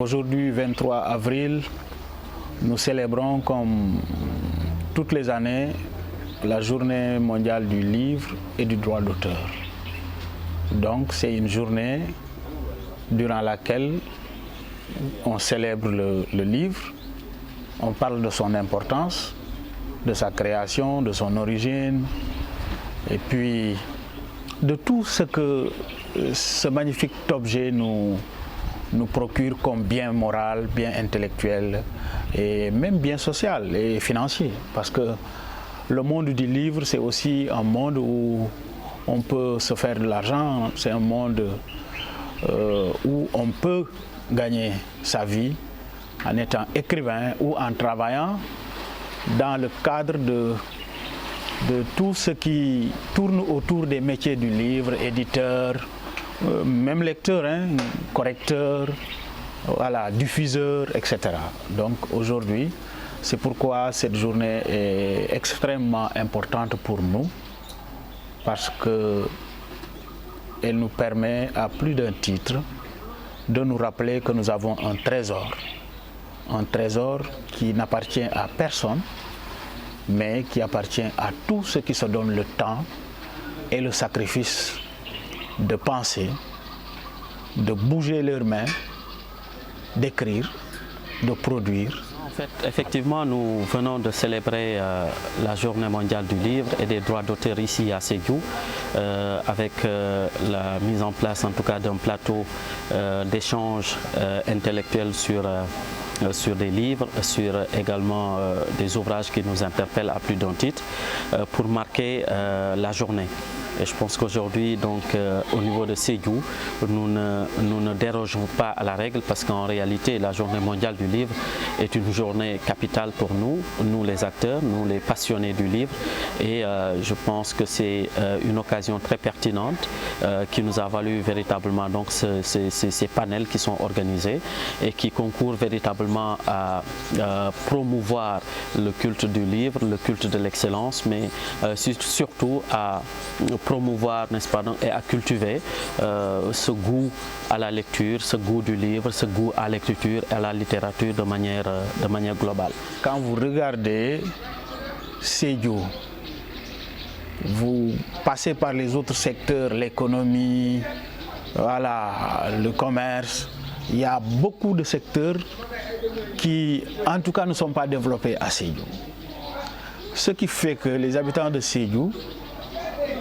Aujourd'hui, 23 avril, nous célébrons comme toutes les années la journée mondiale du livre et du droit d'auteur. Donc c'est une journée durant laquelle on célèbre le livre, on parle de son importance, de sa création, de son origine, et puis de tout ce que ce magnifique objet nous procure comme bien moral, bien intellectuel et même bien social et financier. Parce que le monde du livre, c'est aussi un monde où on peut se faire de l'argent, c'est un monde où on peut gagner sa vie en étant écrivain ou en travaillant dans le cadre de tout ce qui tourne autour des métiers du livre, éditeur, même lecteur, correcteur, voilà, diffuseur, etc. Donc aujourd'hui, c'est pourquoi cette journée est extrêmement importante pour nous, parce qu'elle nous permet à plus d'un titre de nous rappeler que nous avons un trésor qui n'appartient à personne, mais qui appartient à tous ceux qui se donnent le temps et le sacrifice de penser, de bouger leurs mains, d'écrire, de produire. En fait, effectivement, nous venons de célébrer la Journée mondiale du livre et des droits d'auteur ici à Sédhiou, avec la mise en place en tout cas d'un plateau d'échange intellectuel sur des livres, sur également des ouvrages qui nous interpellent à plus d'un titre, pour marquer la journée. Et je pense qu'aujourd'hui, donc, au niveau de Sédhiou, nous ne dérogeons pas à la règle, parce qu'en réalité, la Journée mondiale du livre est une journée capitale pour nous les acteurs, nous les passionnés du livre. Et je pense que c'est une occasion très pertinente qui nous a valu véritablement donc, ces panels qui sont organisés et qui concourent véritablement à promouvoir le culte du livre, le culte de l'excellence, mais surtout à promouvoir, n'est-ce pas, et à cultiver ce goût à la lecture, ce goût du livre, ce goût à l'écriture et à la littérature de manière globale. Quand vous regardez Sédhiou, vous passez par les autres secteurs, l'économie, voilà, le commerce, il y a beaucoup de secteurs qui, en tout cas, ne sont pas développés à Sédhiou. Ce qui fait que les habitants de Sédhiou,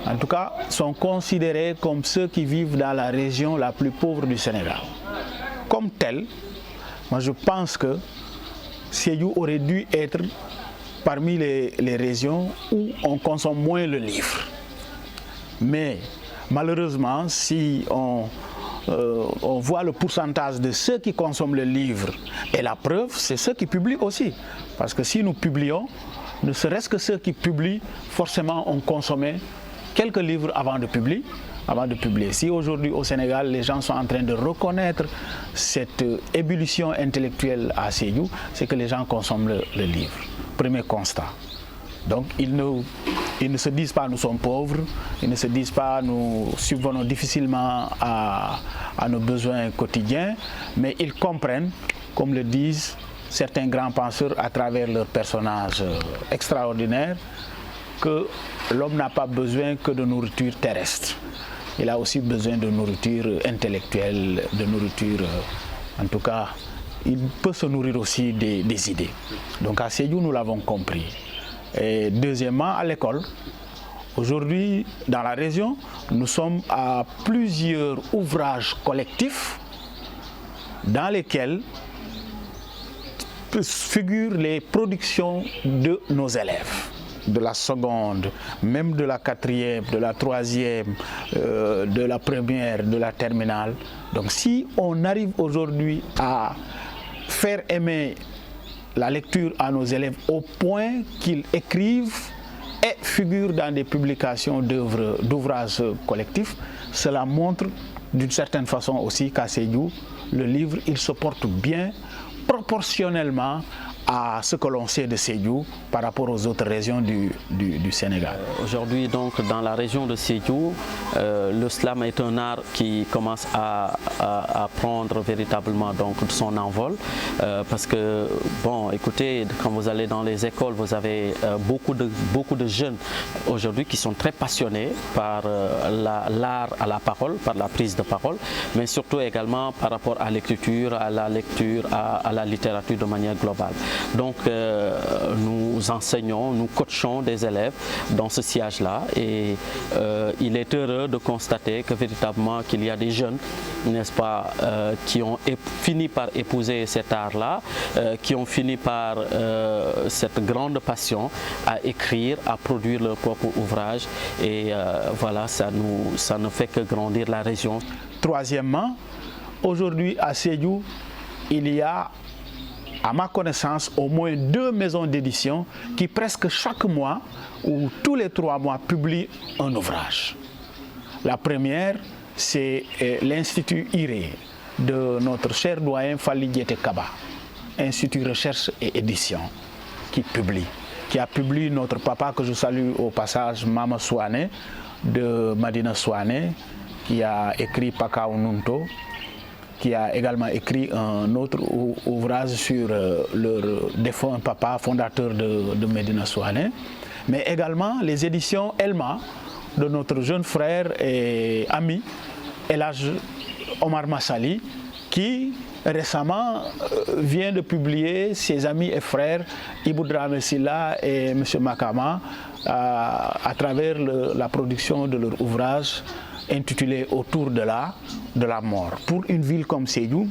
en tout cas, sont considérés comme ceux qui vivent dans la région la plus pauvre du Sénégal. Comme tel, moi je pense que Sédhiou aurait dû être parmi les régions où on consomme moins le livre. Mais malheureusement, si on voit le pourcentage de ceux qui consomment le livre, et la preuve, c'est ceux qui publient aussi. Parce que si nous publions, ne serait-ce que ceux qui publient, forcément ont consommé quelques livres avant de publier. Si aujourd'hui au Sénégal, les gens sont en train de reconnaître cette ébullition intellectuelle à Sédhiou, c'est que les gens consomment le livre. Premier constat. Donc ils ne se disent pas nous sommes pauvres, ils ne se disent pas nous subvenons difficilement à nos besoins quotidiens, mais ils comprennent, comme le disent certains grands penseurs à travers leurs personnages extraordinaires, que l'homme n'a pas besoin que de nourriture terrestre. Il a aussi besoin de nourriture intellectuelle, de nourriture, en tout cas, il peut se nourrir aussi des idées. Donc à Sédhiou, nous l'avons compris. Et deuxièmement, à l'école. Aujourd'hui, dans la région, nous sommes à plusieurs ouvrages collectifs dans lesquels figurent les productions de nos élèves, de la seconde, même de la quatrième, de la troisième, de la première, de la terminale. Donc si on arrive aujourd'hui à faire aimer la lecture à nos élèves au point qu'ils écrivent et figurent dans des publications d'ouvrages collectifs, cela montre d'une certaine façon aussi qu'à Sédhiou, le livre, il se porte bien proportionnellement à ce que l'on sait de Sédhiou par rapport aux autres régions du Sénégal. Aujourd'hui, donc, dans la région de Sédhiou, le slam est un art qui commence à prendre véritablement donc son envol, parce que, bon, écoutez, quand vous allez dans les écoles, vous avez beaucoup de jeunes aujourd'hui qui sont très passionnés par l'art à la parole, par la prise de parole, mais surtout également par rapport à l'écriture, à la lecture, à la littérature de manière globale. Donc nous enseignons, nous coachons des élèves dans ce sillage-là, et il est heureux de constater que véritablement qu'il y a des jeunes, n'est-ce pas, qui ont fini par épouser cet art-là, qui ont fini par cette grande passion à écrire, à produire leur propre ouvrage, et voilà, ça ne fait que grandir la région. Troisièmement, aujourd'hui à Sédhiou, il y a, à ma connaissance, au moins 2 maisons d'édition qui presque chaque mois ou tous les 3 mois publient un ouvrage. La première, c'est l'Institut IRE de notre cher doyen Fally Diété Kaba, Institut Recherche et Édition, qui a publié notre papa, que je salue au passage, Mama Souane, de Madina Souane, qui a écrit Paka Ununto, qui a également écrit un autre ouvrage sur leur défunt papa, fondateur de Medina Souane, mais également les éditions Elma de notre jeune frère et ami El Hadj Omar Massali, qui récemment vient de publier ses amis et frères Ibou Dramé Silla et M. Makama à travers la production de leur ouvrage intitulé Autour de la mort. Pour une ville comme Sédhiou,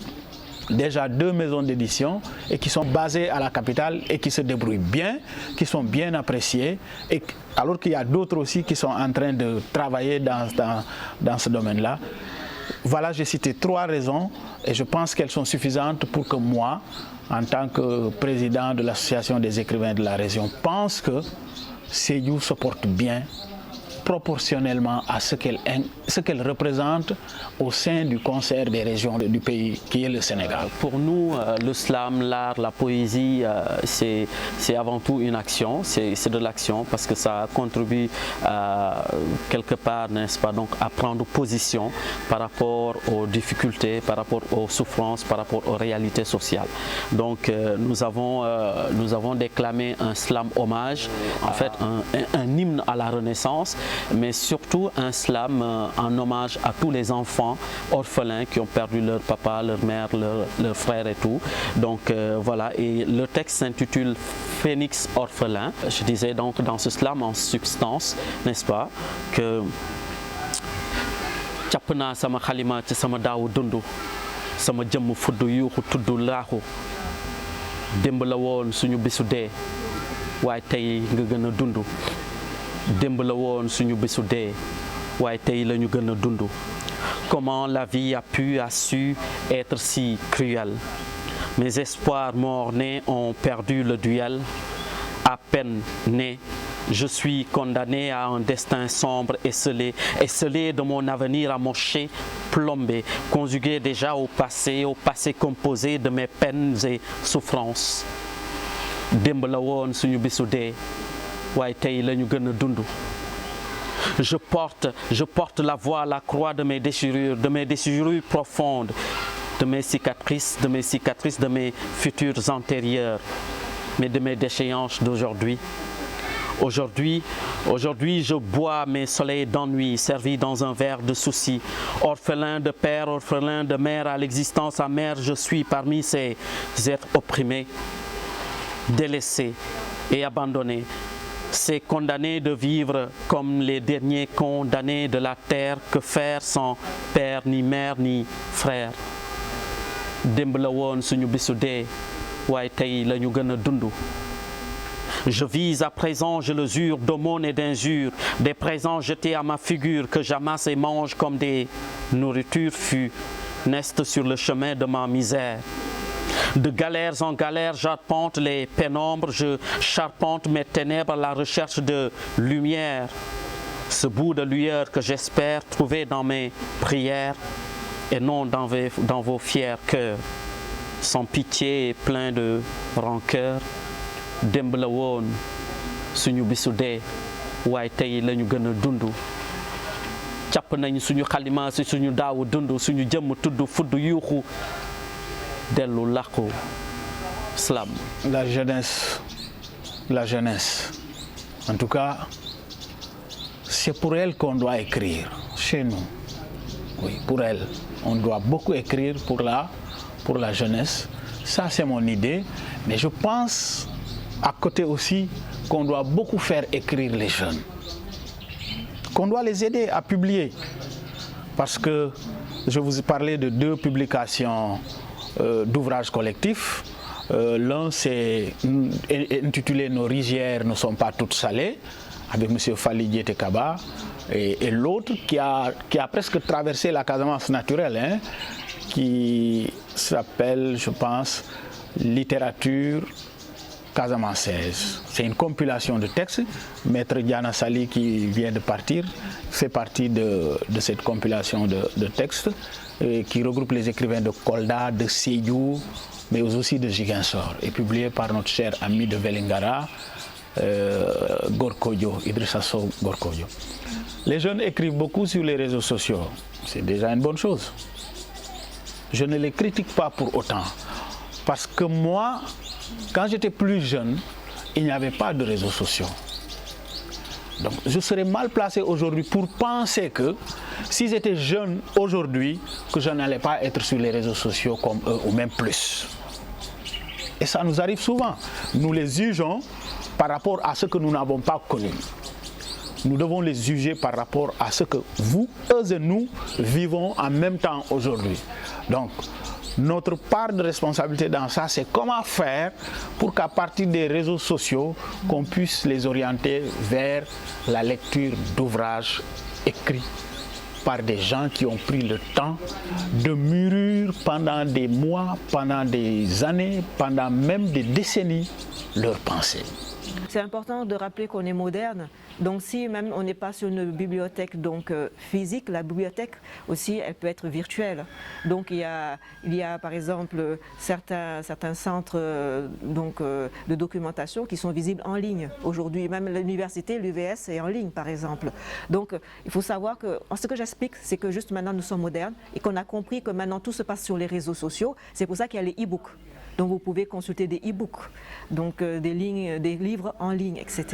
déjà 2 maisons d'édition et qui sont basées à la capitale et qui se débrouillent bien, qui sont bien appréciées, et alors qu'il y a d'autres aussi qui sont en train de travailler dans ce domaine-là. Voilà, j'ai cité 3 raisons et je pense qu'elles sont suffisantes pour que moi, en tant que président de l'association des écrivains de la région, pense que Sédhiou se porte bien proportionnellement à ce qu'elle représente au sein du concert des régions du pays qui est le Sénégal. Pour nous, le slam, l'art, la poésie, c'est avant tout une action, c'est de l'action, parce que ça contribue quelque part, n'est-ce pas, donc à prendre position par rapport aux difficultés, par rapport aux souffrances, par rapport aux réalités sociales. Donc nous avons déclamé un slam hommage, en fait un hymne à la Renaissance, mais surtout un slam en hommage à tous les enfants orphelins qui ont perdu leur papa, leur mère, leur frère et tout. Donc voilà, et le texte s'intitule Phénix orphelin. Je disais donc dans ce slam en substance, n'est-ce pas, que Chapna sama khalima ci sama daawu dundu sama jëmm fudd yuuxu tudd laaxu démb la woon suñu bisu dee waaye tey nga gën a dund démb la woon suñu bisu dee waaye tey la ñu gën a dund. Comment la vie a su être si cruelle. Mes espoirs morts-nés ont perdu le duel. À peine né, je suis condamné à un destin sombre et scellé de mon avenir amoché, plombé, conjugué déjà au passé composé de mes peines et souffrances. Démb la woon suñu bisu dee waaye tey la ñu gën a dund. Je porte la voix, la croix de mes déchirures profondes, de mes cicatrices, de mes futurs antérieurs, mais de mes déchéances d'aujourd'hui. Aujourd'hui, je bois mes soleils d'ennui servis dans un verre de soucis. Orphelin de père, orphelin de mère, à l'existence amère, je suis parmi ces êtres opprimés, délaissés et abandonnés. C'est condamné de vivre comme les derniers condamnés de la terre, que faire sans père, ni mère, ni frère. Démb la woon suñu bisu dee waaye tey la ñu gën a dund. Je vise à présent, je le jure, d'aumône et d'injures, des présents jetés à ma figure que j'amasse et mange comme des nourritures funestes sur le chemin de ma misère. De galères en galères, j'arpente les pénombres, je charpente mes ténèbres à la recherche de lumière. Ce bout de lueur que j'espère trouver dans mes prières et non dans vos fiers cœurs. sans pitié et plein de rancœur. Démb la woon suñu bisu dee waaye tey la ñu gën a dund càpp nañ suñu xalima si suñu daawu dund suñu jëmm tudd fudd yuuxu dellu làqu slam. La jeunesse, en tout cas, c'est pour elle qu'on doit écrire, chez nous. Oui, pour elle. On doit beaucoup écrire pour la jeunesse. Ça, c'est mon idée. Mais je pense, à côté aussi, qu'on doit beaucoup faire écrire les jeunes. Qu'on doit les aider à publier. Parce que je vous ai parlé de 2 publications d'ouvrages collectifs. L'un, c'est intitulé « Nos rizières ne sont pas toutes salées » avec M. Fally Diété Kaba. Et l'autre qui a presque traversé la Casamance naturelle, hein, qui s'appelle, je pense, Littérature casamançaise. C'est une compilation de textes. Maître Diana Sali, qui vient de partir, fait partie de cette compilation de textes qui regroupe les écrivains de Kolda, de Sédhiou, mais aussi de Ziguinchor, et publié par notre cher ami de Vélingara, Gorkodjo, Idrissa Sow Gorkodjo. Les jeunes écrivent beaucoup sur les réseaux sociaux. C'est déjà une bonne chose. Je ne les critique pas pour autant. Parce que moi, quand j'étais plus jeune, il n'y avait pas de réseaux sociaux. Donc je serais mal placé aujourd'hui pour penser que si j'étais jeune aujourd'hui, que je n'allais pas être sur les réseaux sociaux comme eux ou même plus. Et ça nous arrive souvent. Nous les jugeons par rapport à ce que nous n'avons pas connu. Nous devons les juger par rapport à ce que vous, eux et nous vivons en même temps aujourd'hui. Donc, notre part de responsabilité dans ça, c'est comment faire pour qu'à partir des réseaux sociaux, qu'on puisse les orienter vers la lecture d'ouvrages écrits par des gens qui ont pris le temps de mûrir pendant des mois, pendant des années, pendant même des décennies, leurs pensées. C'est important de rappeler qu'on est moderne. Donc si même on n'est pas sur une bibliothèque physique, la bibliothèque aussi elle peut être virtuelle. Donc il y a par exemple certains centres de documentation qui sont visibles en ligne. Aujourd'hui même l'université, l'UVS est en ligne par exemple. Donc il faut savoir que ce que j'explique c'est que juste maintenant nous sommes modernes et qu'on a compris que maintenant tout se passe sur les réseaux sociaux. C'est pour ça qu'il y a les e-books. Donc vous pouvez consulter des e-books, donc des livres en ligne, etc.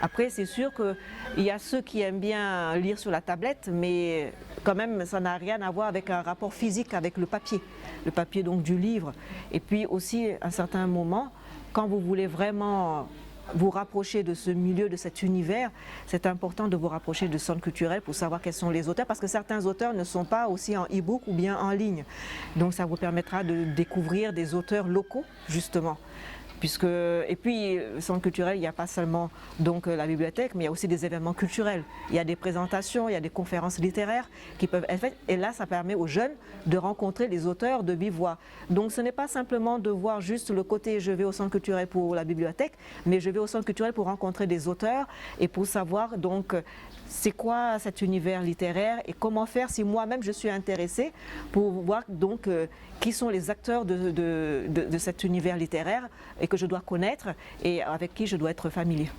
Après, c'est sûr qu'il y a ceux qui aiment bien lire sur la tablette, mais quand même, ça n'a rien à voir avec un rapport physique avec le papier donc du livre. Et puis aussi, à un certain moment, quand vous voulez vraiment vous rapprocher de ce milieu, de cet univers, c'est important de vous rapprocher de centres culturels pour savoir quels sont les auteurs, parce que certains auteurs ne sont pas aussi en e-book ou bien en ligne. Donc ça vous permettra de découvrir des auteurs locaux, justement. Et puis, le centre culturel, il n'y a pas seulement la bibliothèque, mais il y a aussi des événements culturels. Il y a des présentations, il y a des conférences littéraires qui peuvent être faites. Et là, ça permet aux jeunes de rencontrer les auteurs de vive voix. Donc, ce n'est pas simplement de voir juste le côté « je vais au centre culturel pour la bibliothèque », mais je vais au centre culturel pour rencontrer des auteurs et pour savoir c'est quoi cet univers littéraire et comment faire si moi-même je suis intéressée pour voir qui sont les acteurs de cet univers littéraire et que je dois connaître et avec qui je dois être familier.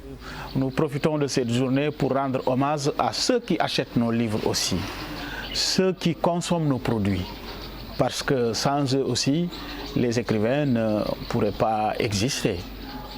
Nous profitons de cette journée pour rendre hommage à ceux qui achètent nos livres aussi, ceux qui consomment nos produits, parce que sans eux aussi, les écrivains ne pourraient pas exister.